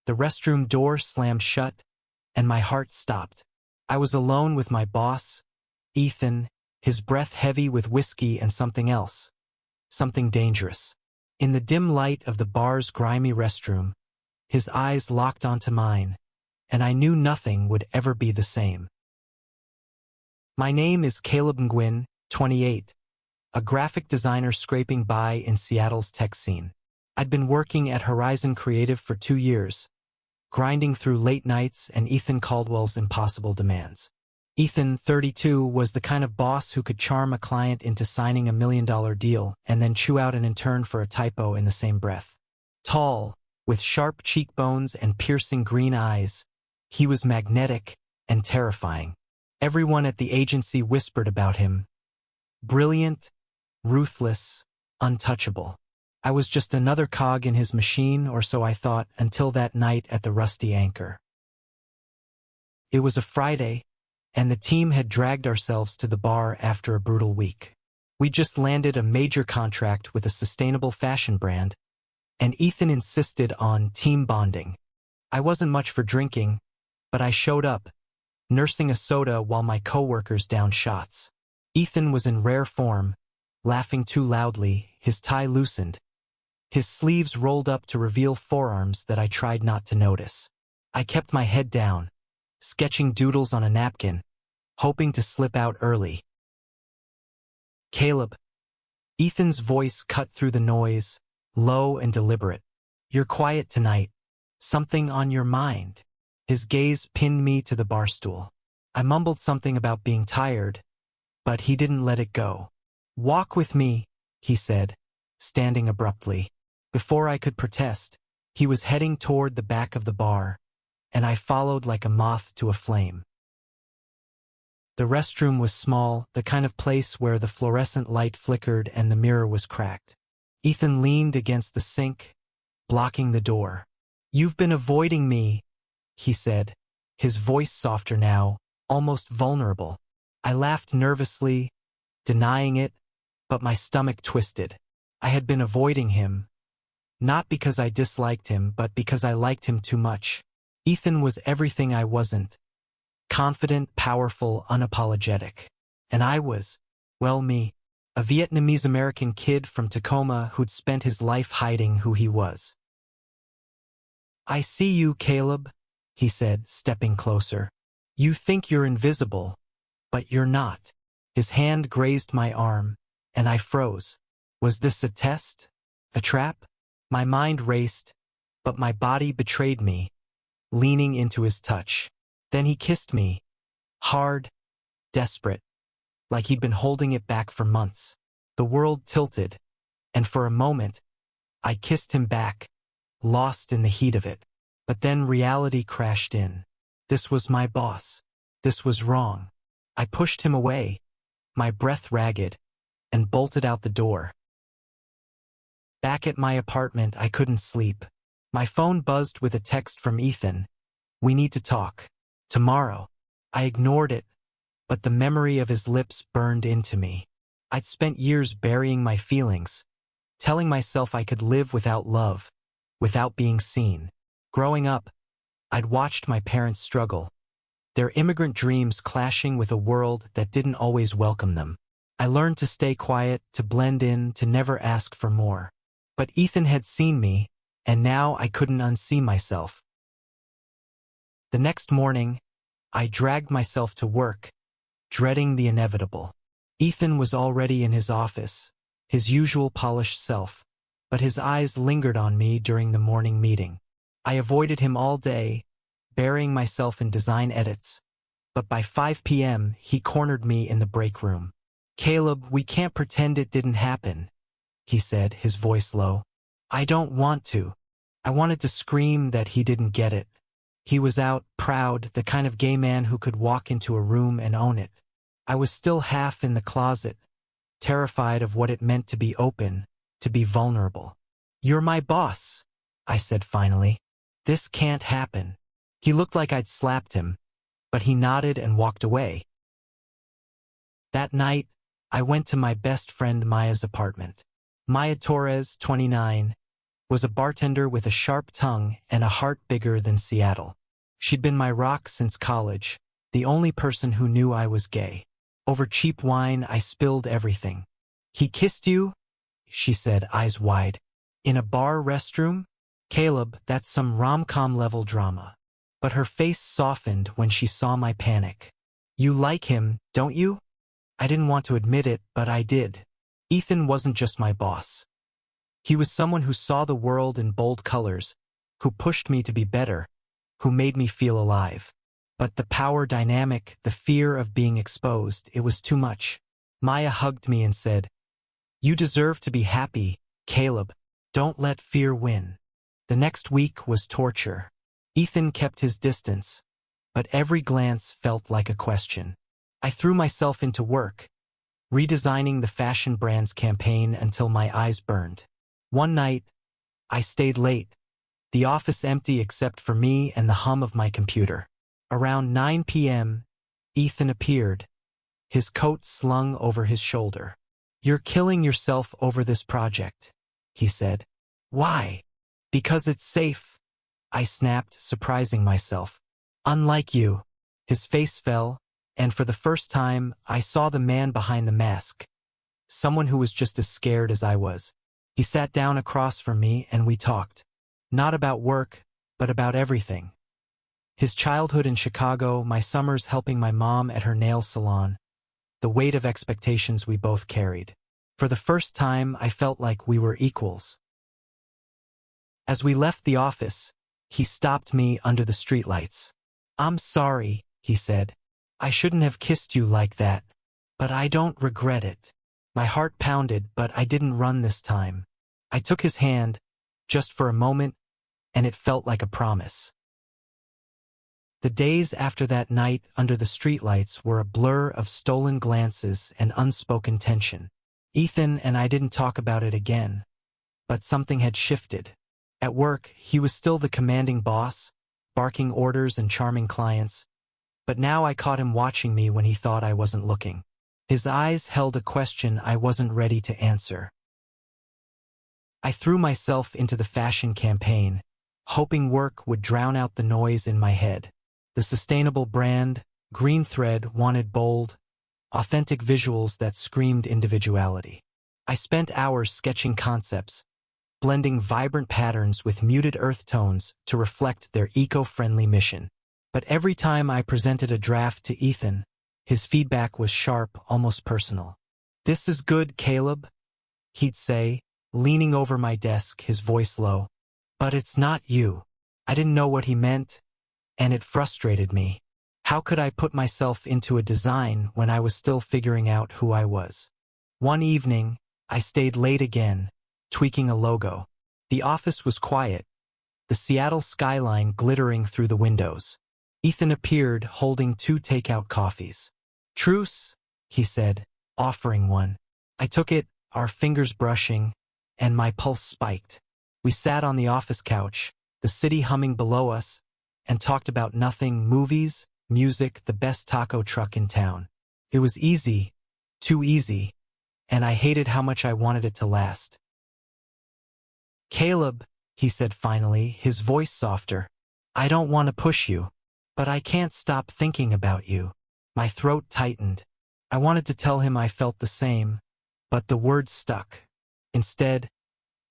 The restroom door slammed shut, and my heart stopped. I was alone with my boss, Ethan, his breath heavy with whiskey and something else. Something dangerous. In the dim light of the bar's grimy restroom, his eyes locked onto mine, and I knew nothing would ever be the same. My name is Caleb Nguyen, 28, a graphic designer scraping by in Seattle's tech scene. I'd been working at Horizon Creative for 2 years, grinding through late nights and Ethan Caldwell's impossible demands. Ethan, 32, was the kind of boss who could charm a client into signing $1 million deal and then chew out an intern for a typo in the same breath. Tall, with sharp cheekbones and piercing green eyes, he was magnetic and terrifying. Everyone at the agency whispered about him. Brilliant, ruthless, untouchable. I was just another cog in his machine, or so I thought, until that night at the Rusty Anchor. It was a Friday, and the team had dragged ourselves to the bar after a brutal week. We just landed a major contract with a sustainable fashion brand, and Ethan insisted on team bonding. I wasn't much for drinking, but I showed up, nursing a soda while my coworkers downed shots. Ethan was in rare form, laughing too loudly, his tie loosened. His sleeves rolled up to reveal forearms that I tried not to notice. I kept my head down, sketching doodles on a napkin, hoping to slip out early. Caleb. Ethan's voice cut through the noise, low and deliberate. You're quiet tonight. Something on your mind. His gaze pinned me to the bar stool. I mumbled something about being tired, but he didn't let it go. Walk with me, he said, standing abruptly. Before I could protest, he was heading toward the back of the bar, and I followed like a moth to a flame. The restroom was small, the kind of place where the fluorescent light flickered and the mirror was cracked. Ethan leaned against the sink, blocking the door. You've been avoiding me, he said, his voice softer now, almost vulnerable. I laughed nervously, denying it, but my stomach twisted. I had been avoiding him, not because I disliked him, but because I liked him too much. Ethan was everything I wasn't. Confident, powerful, unapologetic. And I was, well, me, a Vietnamese-American kid from Tacoma who'd spent his life hiding who he was. I see you, Caleb, he said, stepping closer. You think you're invisible, but you're not. His hand grazed my arm, and I froze. Was this a test? A trap? My mind raced, but my body betrayed me, leaning into his touch. Then he kissed me, hard, desperate, like he'd been holding it back for months. The world tilted, and for a moment, I kissed him back, lost in the heat of it. But then reality crashed in. This was my boss. This was wrong. I pushed him away, my breath ragged, and bolted out the door. Back at my apartment, I couldn't sleep. My phone buzzed with a text from Ethan. We need to talk. Tomorrow. I ignored it, but the memory of his lips burned into me. I'd spent years burying my feelings, telling myself I could live without love, without being seen. Growing up, I'd watched my parents struggle, their immigrant dreams clashing with a world that didn't always welcome them. I learned to stay quiet, to blend in, to never ask for more. But Ethan had seen me, and now I couldn't unsee myself. The next morning, I dragged myself to work, dreading the inevitable. Ethan was already in his office, his usual polished self, but his eyes lingered on me during the morning meeting. I avoided him all day, burying myself in design edits, but by 5 p.m. he cornered me in the break room. Caleb, we can't pretend it didn't happen, he said, his voice low. I don't want to. I wanted to scream that he didn't get it. He was out, proud, the kind of gay man who could walk into a room and own it. I was still half in the closet, terrified of what it meant to be open, to be vulnerable. You're my boss, I said finally. This can't happen. He looked like I'd slapped him, but he nodded and walked away. That night, I went to my best friend Maya's apartment. Maya Torres, 29, was a bartender with a sharp tongue and a heart bigger than Seattle. She'd been my rock since college, the only person who knew I was gay. Over cheap wine, I spilled everything. "He kissed you?" she said, eyes wide. "In a bar restroom? Caleb, that's some rom-com level drama." But her face softened when she saw my panic. "You like him, don't you?" I didn't want to admit it, but I did. Ethan wasn't just my boss. He was someone who saw the world in bold colors, who pushed me to be better, who made me feel alive. But the power dynamic, the fear of being exposed, it was too much. Maya hugged me and said, "You deserve to be happy, Caleb. Don't let fear win." The next week was torture. Ethan kept his distance, but every glance felt like a question. I threw myself into work, redesigning the fashion brand's campaign until my eyes burned. One night, I stayed late, the office empty except for me and the hum of my computer. Around 9 p.m., Ethan appeared, his coat slung over his shoulder. "You're killing yourself over this project," he said. "Why?" "Because it's safe," I snapped, surprising myself. "Unlike you." His face fell, and for the first time, I saw the man behind the mask. Someone who was just as scared as I was. He sat down across from me and we talked. Not about work, but about everything. His childhood in Chicago, my summers helping my mom at her nail salon, the weight of expectations we both carried. For the first time, I felt like we were equals. As we left the office, he stopped me under the streetlights. "I'm sorry," he said. "I shouldn't have kissed you like that, but I don't regret it." My heart pounded, but I didn't run this time. I took his hand, just for a moment, and it felt like a promise. The days after that night under the streetlights were a blur of stolen glances and unspoken tension. Ethan and I didn't talk about it again, but something had shifted. At work, he was still the commanding boss, barking orders and charming clients, but now I caught him watching me when he thought I wasn't looking. His eyes held a question I wasn't ready to answer. I threw myself into the fashion campaign, hoping work would drown out the noise in my head. The sustainable brand, Green Thread, wanted bold, authentic visuals that screamed individuality. I spent hours sketching concepts, blending vibrant patterns with muted earth tones to reflect their eco-friendly mission. But every time I presented a draft to Ethan, his feedback was sharp, almost personal. "This is good, Caleb," he'd say, leaning over my desk, his voice low. "But it's not you." I didn't know what he meant, and it frustrated me. How could I put myself into a design when I was still figuring out who I was? One evening, I stayed late again, tweaking a logo. The office was quiet, the Seattle skyline glittering through the windows. Ethan appeared, holding 2 takeout coffees. "Truce," he said, offering one. I took it, our fingers brushing, and my pulse spiked. We sat on the office couch, the city humming below us, and talked about nothing: movies, music, the best taco truck in town. It was easy, too easy, and I hated how much I wanted it to last. "Caleb," he said finally, his voice softer, "I don't want to push you, but I can't stop thinking about you." My throat tightened. I wanted to tell him I felt the same, but the words stuck. Instead,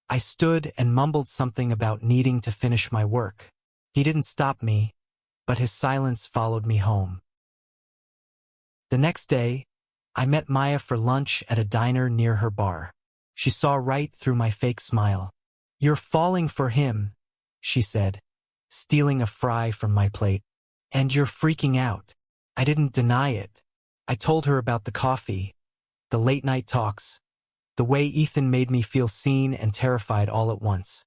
I stood and mumbled something about needing to finish my work. He didn't stop me, but his silence followed me home. The next day, I met Maya for lunch at a diner near her bar. She saw right through my fake smile. "You're falling for him," she said, stealing a fry from my plate. "And you're freaking out." I didn't deny it. I told her about the coffee, the late-night talks, the way Ethan made me feel seen and terrified all at once.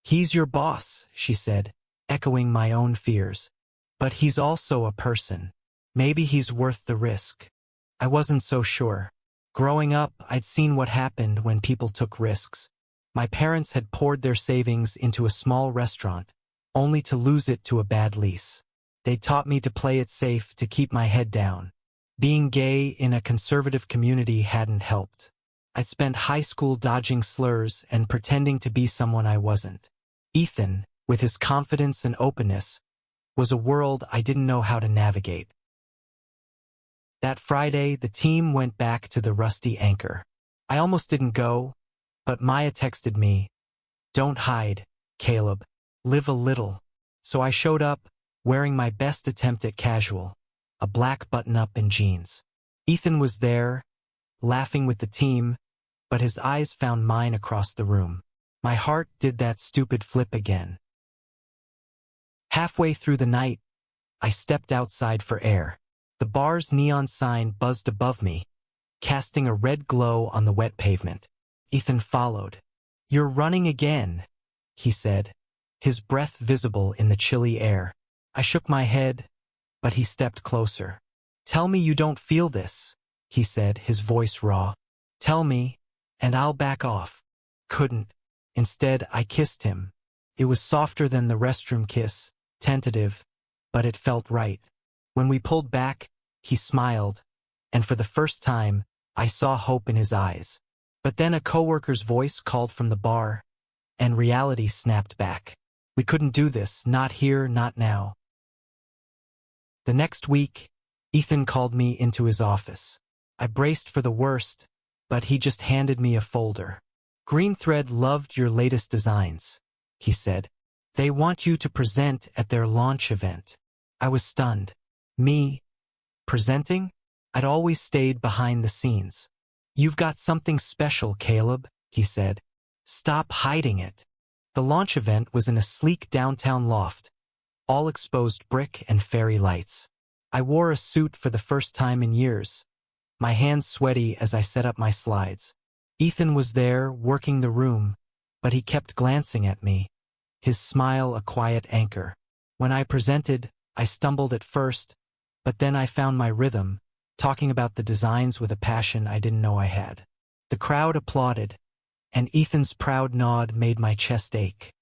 "He's your boss," she said, echoing my own fears. "But he's also a person. Maybe he's worth the risk." I wasn't so sure. Growing up, I'd seen what happened when people took risks. My parents had poured their savings into a small restaurant, only to lose it to a bad lease. They taught me to play it safe, to keep my head down. Being gay in a conservative community hadn't helped. I'd spent high school dodging slurs and pretending to be someone I wasn't. Ethan, with his confidence and openness, was a world I didn't know how to navigate. That Friday, the team went back to the Rusty Anchor. I almost didn't go, but Maya texted me, "Don't hide, Caleb. Live a little." So I showed up, wearing my best attempt at casual, a black button-up and jeans. Ethan was there, laughing with the team, but his eyes found mine across the room. My heart did that stupid flip again. Halfway through the night, I stepped outside for air. The bar's neon sign buzzed above me, casting a red glow on the wet pavement. Ethan followed. "You're running again," he said, his breath visible in the chilly air. I shook my head, but he stepped closer. "Tell me you don't feel this," he said, his voice raw. "Tell me, and I'll back off." Couldn't. Instead, I kissed him. It was softer than the restroom kiss, tentative, but it felt right. When we pulled back, he smiled, and for the first time, I saw hope in his eyes. But then a coworker's voice called from the bar, and reality snapped back. We couldn't do this, not here, not now. The next week, Ethan called me into his office. I braced for the worst, but he just handed me a folder. "Green Thread loved your latest designs," he said. "They want you to present at their launch event." I was stunned. Me? Presenting? I'd always stayed behind the scenes. "You've got something special, Caleb," he said. "Stop hiding it." The launch event was in a sleek downtown loft, all exposed brick and fairy lights. I wore a suit for the first time in years, my hands sweaty as I set up my slides. Ethan was there, working the room, but he kept glancing at me, his smile a quiet anchor. When I presented, I stumbled at first, but then I found my rhythm, talking about the designs with a passion I didn't know I had. The crowd applauded, and Ethan's proud nod made my chest ache.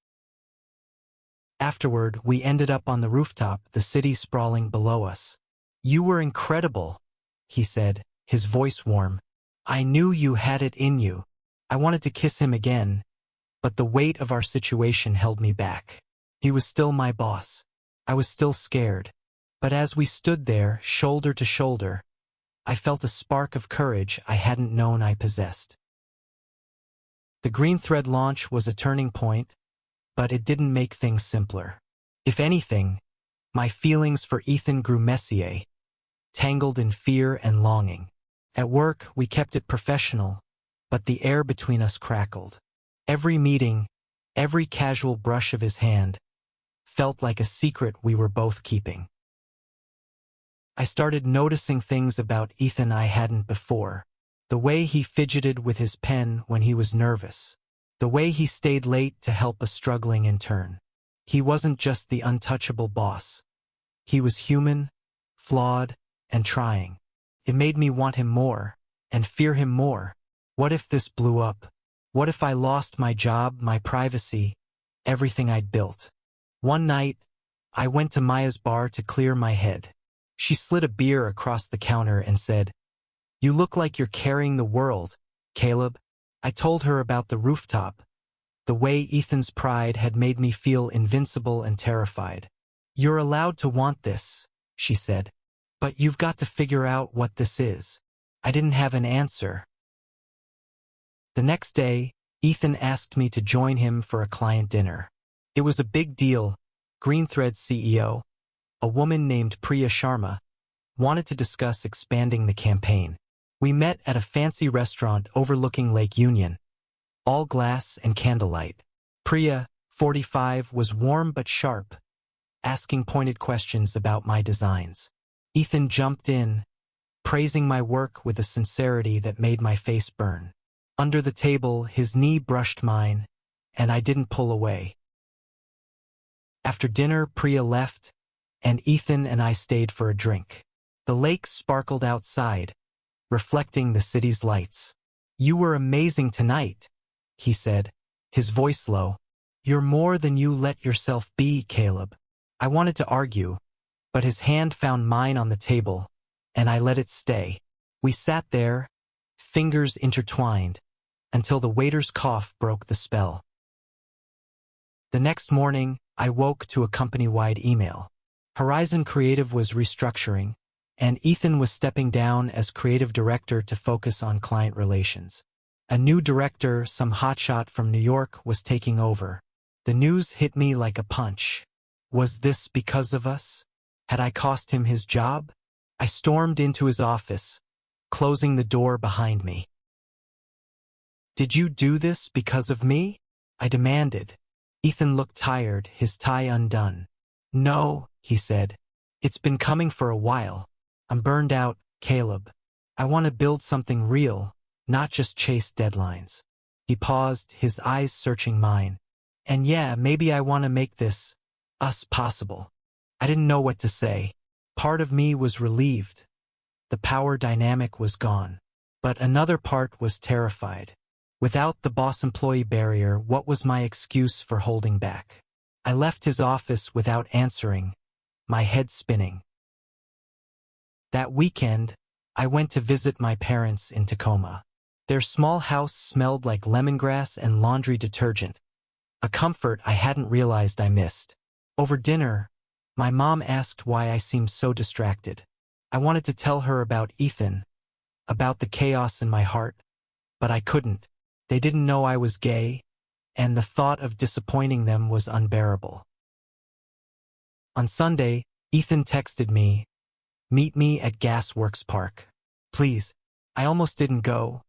Afterward, we ended up on the rooftop, the city sprawling below us. "You were incredible," he said, his voice warm. "I knew you had it in you." I wanted to kiss him again, but the weight of our situation held me back. He was still my boss. I was still scared. But as we stood there, shoulder to shoulder, I felt a spark of courage I hadn't known I possessed. The Green Thread launch was a turning point, but it didn't make things simpler. If anything, my feelings for Ethan grew messier, tangled in fear and longing. At work, we kept it professional, but the air between us crackled. Every meeting, every casual brush of his hand, felt like a secret we were both keeping. I started noticing things about Ethan I hadn't before. The way he fidgeted with his pen when he was nervous. The way he stayed late to help a struggling intern. He wasn't just the untouchable boss. He was human, flawed, and trying. It made me want him more, and fear him more. What if this blew up? What if I lost my job, my privacy, everything I'd built? One night, I went to Maya's bar to clear my head. She slid a beer across the counter and said, "You look like you're carrying the world, Caleb." I told her about the rooftop, the way Ethan's pride had made me feel invincible and terrified. "You're allowed to want this," she said, "but you've got to figure out what this is." I didn't have an answer. The next day, Ethan asked me to join him for a client dinner. It was a big deal. Green Thread's CEO, a woman named Priya Sharma, wanted to discuss expanding the campaign. We met at a fancy restaurant overlooking Lake Union, all glass and candlelight. Priya, 45, was warm but sharp, asking pointed questions about my designs. Ethan jumped in, praising my work with a sincerity that made my face burn. Under the table, his knee brushed mine, and I didn't pull away. After dinner, Priya left, and Ethan and I stayed for a drink. The lake sparkled outside, reflecting the city's lights. "You were amazing tonight," he said, his voice low. "You're more than you let yourself be, Caleb." I wanted to argue, but his hand found mine on the table, and I let it stay. We sat there, fingers intertwined, until the waiter's cough broke the spell. The next morning, I woke to a company-wide email. Horizon Creative was restructuring, and Ethan was stepping down as creative director to focus on client relations. A new director, some hotshot from New York, was taking over. The news hit me like a punch. Was this because of us? Had I cost him his job? I stormed into his office, closing the door behind me. "Did you do this because of me?" I demanded. Ethan looked tired, his tie undone. "No," he said. "It's been coming for a while. I'm burned out, Caleb. I want to build something real, not just chase deadlines." He paused, his eyes searching mine. "And yeah, maybe I want to make this, us, possible." I didn't know what to say. Part of me was relieved. The power dynamic was gone. But another part was terrified. Without the boss-employee barrier, what was my excuse for holding back? I left his office without answering, my head spinning. That weekend, I went to visit my parents in Tacoma. Their small house smelled like lemongrass and laundry detergent, a comfort I hadn't realized I missed. Over dinner, my mom asked why I seemed so distracted. I wanted to tell her about Ethan, about the chaos in my heart, but I couldn't. They didn't know I was gay, and the thought of disappointing them was unbearable. On Sunday, Ethan texted me, "Meet me at Gasworks Park. Please." I almost didn't go,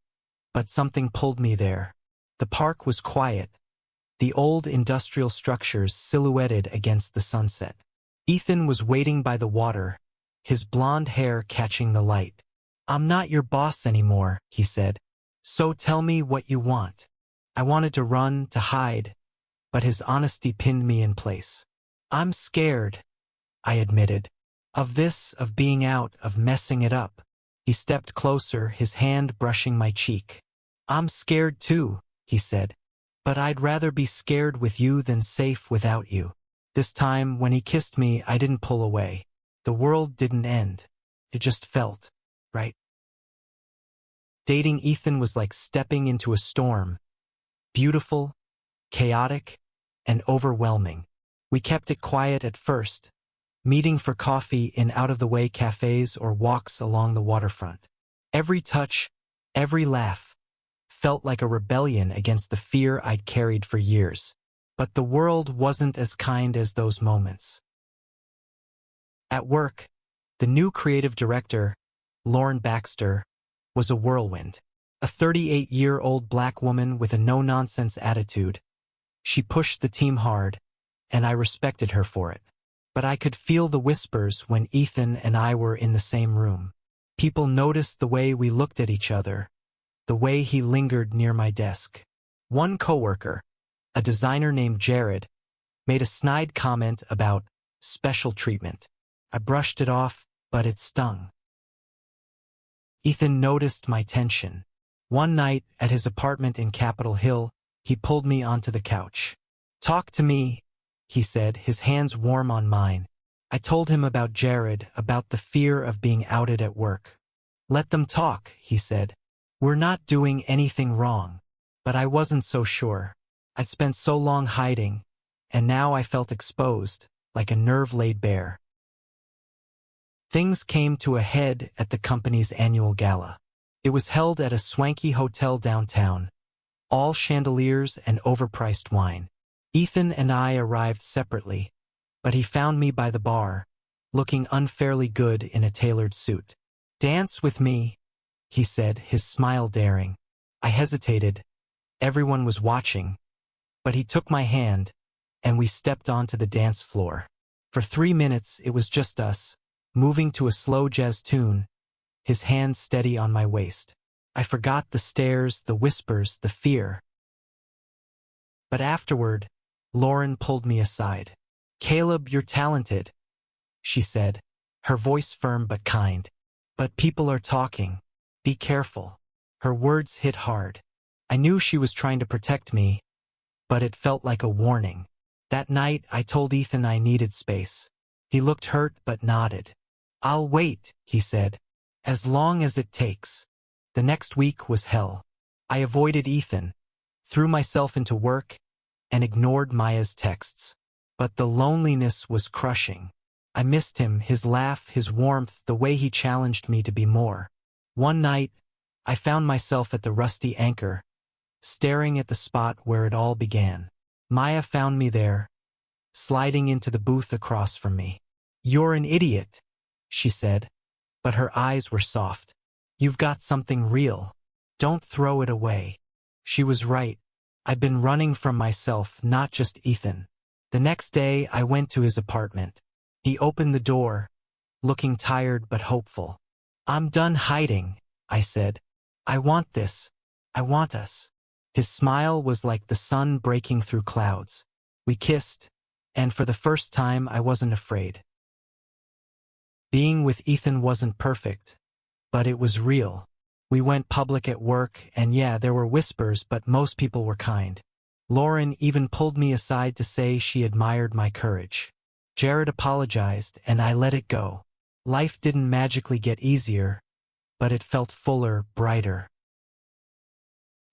but something pulled me there. The park was quiet, the old industrial structures silhouetted against the sunset. Ethan was waiting by the water, his blonde hair catching the light. "I'm not your boss anymore," he said. "So tell me what you want." I wanted to run, to hide, but his honesty pinned me in place. "I'm scared," I admitted. "Of this, of being out, of messing it up." He stepped closer, his hand brushing my cheek. "I'm scared too," he said. "But I'd rather be scared with you than safe without you." This time, when he kissed me, I didn't pull away. The world didn't end. It just felt right. Dating Ethan was like stepping into a storm. Beautiful, chaotic, and overwhelming. We kept it quiet at first, meeting for coffee in out-of-the-way cafes or walks along the waterfront. Every touch, every laugh, felt like a rebellion against the fear I'd carried for years. But the world wasn't as kind as those moments. At work, the new creative director, Lauren Baxter, was a whirlwind. A 38-year-old black woman with a no-nonsense attitude. She pushed the team hard, and I respected her for it. But I could feel the whispers when Ethan and I were in the same room. People noticed the way we looked at each other, the way he lingered near my desk. One coworker, a designer named Jared, made a snide comment about special treatment. I brushed it off, but it stung. Ethan noticed my tension. One night, at his apartment in Capitol Hill, he pulled me onto the couch. "Talk to me," he said, his hands warm on mine. I told him about Jared, about the fear of being outed at work. "Let them talk," he said. "We're not doing anything wrong." But I wasn't so sure. I'd spent so long hiding, and now I felt exposed, like a nerve laid bare. Things came to a head at the company's annual gala. It was held at a swanky hotel downtown, all chandeliers and overpriced wine. Ethan and I arrived separately, but he found me by the bar, looking unfairly good in a tailored suit. "Dance with me," he said, his smile daring. I hesitated. Everyone was watching, but he took my hand, and we stepped onto the dance floor. For 3 minutes, it was just us, moving to a slow jazz tune, his hand steady on my waist. I forgot the stares, the whispers, the fear. But afterward, Lauren pulled me aside. "Caleb, you're talented," she said, her voice firm but kind. "But people are talking. Be careful." Her words hit hard. I knew she was trying to protect me, but it felt like a warning. That night, I told Ethan I needed space. He looked hurt but nodded. "I'll wait," he said, "as long as it takes." The next week was hell. I avoided Ethan, threw myself into work, and ignored Maya's texts. But the loneliness was crushing. I missed him, his laugh, his warmth, the way he challenged me to be more. One night, I found myself at the Rusty Anchor, staring at the spot where it all began. Maya found me there, sliding into the booth across from me. "You're an idiot," she said, but her eyes were soft. "You've got something real. Don't throw it away." She was right. I'd been running from myself, not just Ethan. The next day, I went to his apartment. He opened the door, looking tired but hopeful. "I'm done hiding," I said. "I want this. I want us." His smile was like the sun breaking through clouds. We kissed, and for the first time I wasn't afraid. Being with Ethan wasn't perfect, but it was real. We went public at work, and yeah, there were whispers, but most people were kind. Lauren even pulled me aside to say she admired my courage. Jared apologized, and I let it go. Life didn't magically get easier, but it felt fuller, brighter.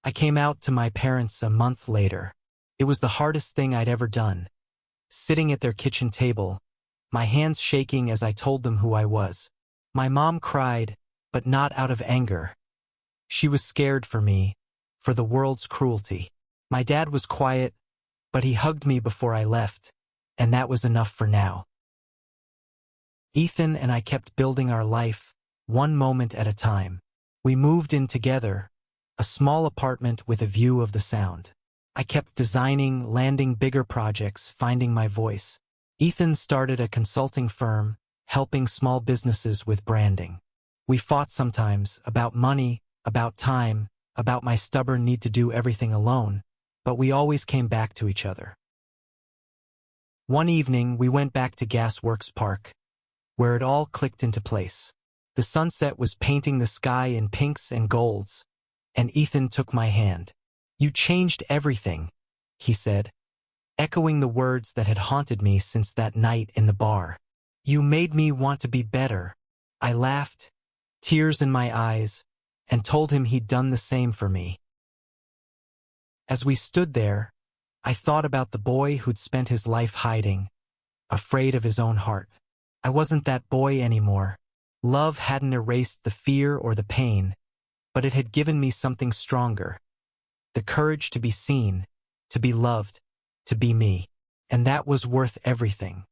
I came out to my parents a month later. It was the hardest thing I'd ever done. Sitting at their kitchen table, my hands shaking as I told them who I was. My mom cried, but not out of anger. She was scared for me, for the world's cruelty. My dad was quiet, but he hugged me before I left, and that was enough for now. Ethan and I kept building our life, one moment at a time. We moved in together, a small apartment with a view of the Sound. I kept designing, landing bigger projects, finding my voice. Ethan started a consulting firm, helping small businesses with branding. We fought sometimes about money, about time, about my stubborn need to do everything alone, but we always came back to each other. One evening, we went back to Gasworks Park, where it all clicked into place. The sunset was painting the sky in pinks and golds, and Ethan took my hand. "You changed everything," he said, echoing the words that had haunted me since that night in the bar. "You made me want to be better." I laughed, tears in my eyes, and told him he'd done the same for me. As we stood there, I thought about the boy who'd spent his life hiding, afraid of his own heart. I wasn't that boy anymore. Love hadn't erased the fear or the pain, but it had given me something stronger. The courage to be seen, to be loved, to be me. And that was worth everything.